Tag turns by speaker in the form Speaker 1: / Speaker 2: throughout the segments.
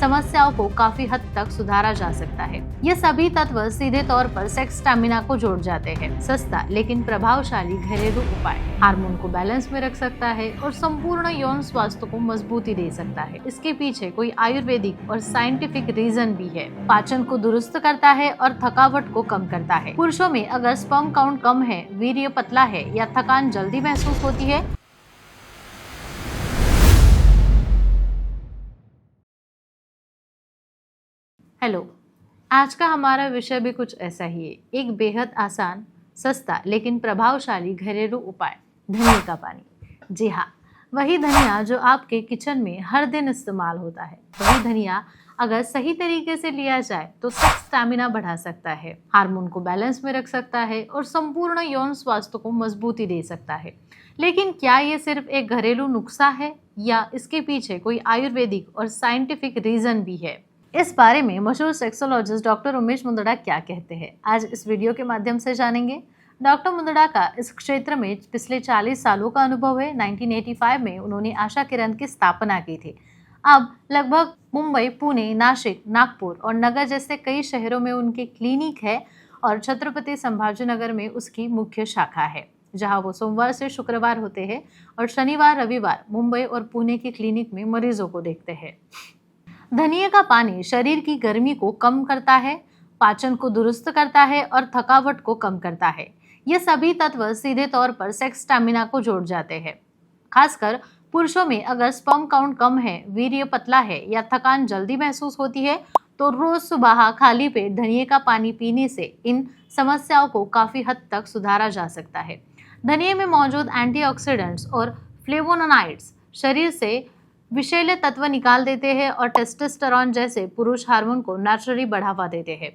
Speaker 1: समस्याओं को काफी हद तक सुधारा जा सकता है। ये सभी तत्व सीधे तौर पर सेक्स स्टैमिना को जोड़ जाते हैं। सस्ता लेकिन प्रभावशाली घरेलू उपाय हार्मोन को बैलेंस में रख सकता है और संपूर्ण यौन स्वास्थ्य को मजबूती दे सकता है। इसके पीछे कोई आयुर्वेदिक और साइंटिफिक रीजन भी है। पाचन को दुरुस्त करता है और थकावट को कम करता है। पुरुषों में अगर स्पर्म काउंट कम है, वीर्य पतला है या थकान जल्दी महसूस होती है, हेलो, आज का हमारा विषय भी कुछ ऐसा ही है। एक बेहद आसान, सस्ता लेकिन प्रभावशाली घरेलू उपाय, धनिया का पानी। जी हाँ, वही धनिया जो आपके किचन में हर दिन इस्तेमाल होता है। वही धनिया अगर सही तरीके से लिया जाए तो सेक्स स्टैमिना बढ़ा सकता है, हार्मोन को बैलेंस में रख सकता है और संपूर्ण यौन स्वास्थ्य को मजबूती दे सकता है। लेकिन क्या ये सिर्फ एक घरेलू नुस्खा है या इसके पीछे कोई आयुर्वेदिक और साइंटिफिक रीजन भी है? इस बारे में मशहूर सेक्सोलॉजिस्ट डॉक्टर उमेश मुंदड़ा क्या कहते हैं, आज इस वीडियो के माध्यम से जानेंगे। डॉक्टर मुंदड़ा का इस क्षेत्र में पिछले 40 सालों का अनुभव है। 1985 में उन्होंने आशा किरण की स्थापना की थी। अब लगभग मुंबई, पुणे, नासिक, नागपुर और नगर जैसे कई शहरों में उनके क्लिनिक है और छत्रपति संभाजीनगर में उसकी मुख्य शाखा है, जहां वो सोमवार से शुक्रवार होते हैं और शनिवार रविवार मुंबई और पुणे की क्लिनिक में मरीजों को देखते हैं। धनिया का पानी शरीर की गर्मी को कम करता है, पाचन को दुरुस्त करता है और थकावट को कम करता है। ये सभी तत्व सीधे तौर पर सेक्स स्टैमिना को जोड़ जाते हैं। खासकर पुरुषों में अगर स्पर्म काउंट कम है, वीर्य पतला है या थकान जल्दी महसूस होती है, तो रोज सुबह खाली पेट धनिया का पानी पीने से इन समस्याओं को काफी हद तक सुधारा जा सकता है। धनिया में मौजूद एंटीऑक्सीडेंट्स और फ्लेवोनोइड्स शरीर से विषैले तत्व निकाल देते हैं और टेस्टोस्टेरोन जैसे पुरुष हार्मोन को नेचुरली बढ़ावा देते हैं।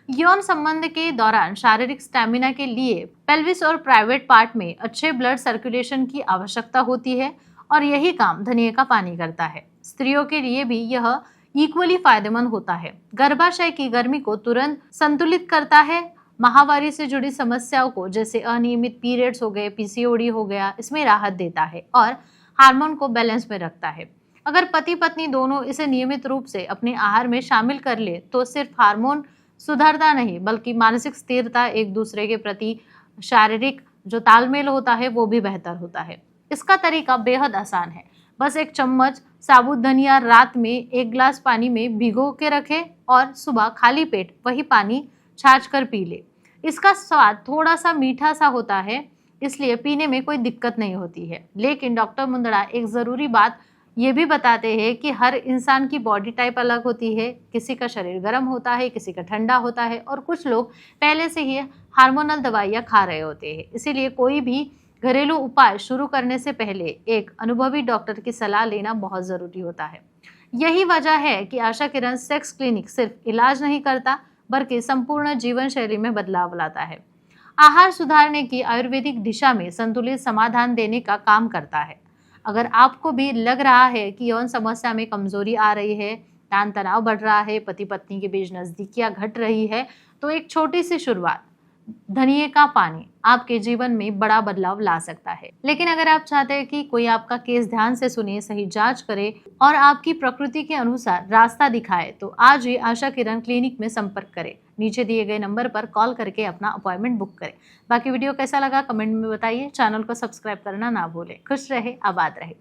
Speaker 1: यौन संबंध के दौरान शारीरिक स्टैमिना के लिए पेल्विस और प्राइवेट पार्ट में अच्छे ब्लड सर्कुलेशन की आवश्यकता होती है और यही काम धनिया का पानी करता है। स्त्रियों के लिए भी यह इक्वली फायदेमंद होता है। गर्भाशय की गर्मी को तुरंत संतुलित करता है। माहवारी से जुड़ी समस्याओं को, जैसे अनियमित पीरियड्स हो गए, पीसीओडी हो गया, इसमें राहत देता है और हार्मोन को बैलेंस में रखता है। अगर पति पत्नी दोनों इसे नियमित रूप से अपने आहार में शामिल कर ले तो सिर्फ हार्मोन सुधरता नहीं, बल्कि मानसिक स्थिरता, एक दूसरे के प्रति शारीरिक जो तालमेल होता है वो भी बेहतर होता है। इसका तरीका बेहद आसान है। बस एक चम्मच साबुत धनिया रात में 1 गिलास पानी में भिगो के रखें और सुबह खाली पेट वही पानी छाछ कर पी ले। इसका स्वाद थोड़ा सा मीठा सा होता है, इसलिए पीने में कोई दिक्कत नहीं होती है। लेकिन डॉक्टर मुंदड़ा एक ज़रूरी बात ये भी बताते हैं कि हर इंसान की बॉडी टाइप अलग होती है। किसी का शरीर गर्म होता है, किसी का ठंडा होता है और कुछ लोग पहले से ही हार्मोनल दवाइयाँ खा रहे होते हैं। इसीलिए कोई भी घरेलू उपाय शुरू करने से पहले एक अनुभवी डॉक्टर की सलाह लेना बहुत ज़रूरी होता है। यही वजह है कि आशा किरण सेक्स क्लिनिक सिर्फ इलाज नहीं करता, बल्कि संपूर्ण जीवन शैली में बदलाव लाता है। आहार सुधारने की आयुर्वेदिक दिशा में संतुलित समाधान देने का काम करता है। अगर आपको भी लग रहा है कि यौन समस्या में कमजोरी आ रही है, तान तनाव बढ़ रहा है, पति पत्नी के बीच नजदीकियां घट रही है, तो एक छोटी सी शुरुआत, धनिया का पानी, आपके जीवन में बड़ा बदलाव ला सकता है। लेकिन अगर आप चाहते हैं कि कोई आपका केस ध्यान से सुने, सही जांच करे और आपकी प्रकृति के अनुसार रास्ता दिखाए, तो आज ही आशा किरण क्लिनिक में संपर्क करें। नीचे दिए गए नंबर पर कॉल करके अपना अपॉइंटमेंट बुक करें। बाकी वीडियो कैसा लगा कमेंट में बताइए। चैनल को सब्सक्राइब करना ना भूलें। खुश रहे, आबाद रहे।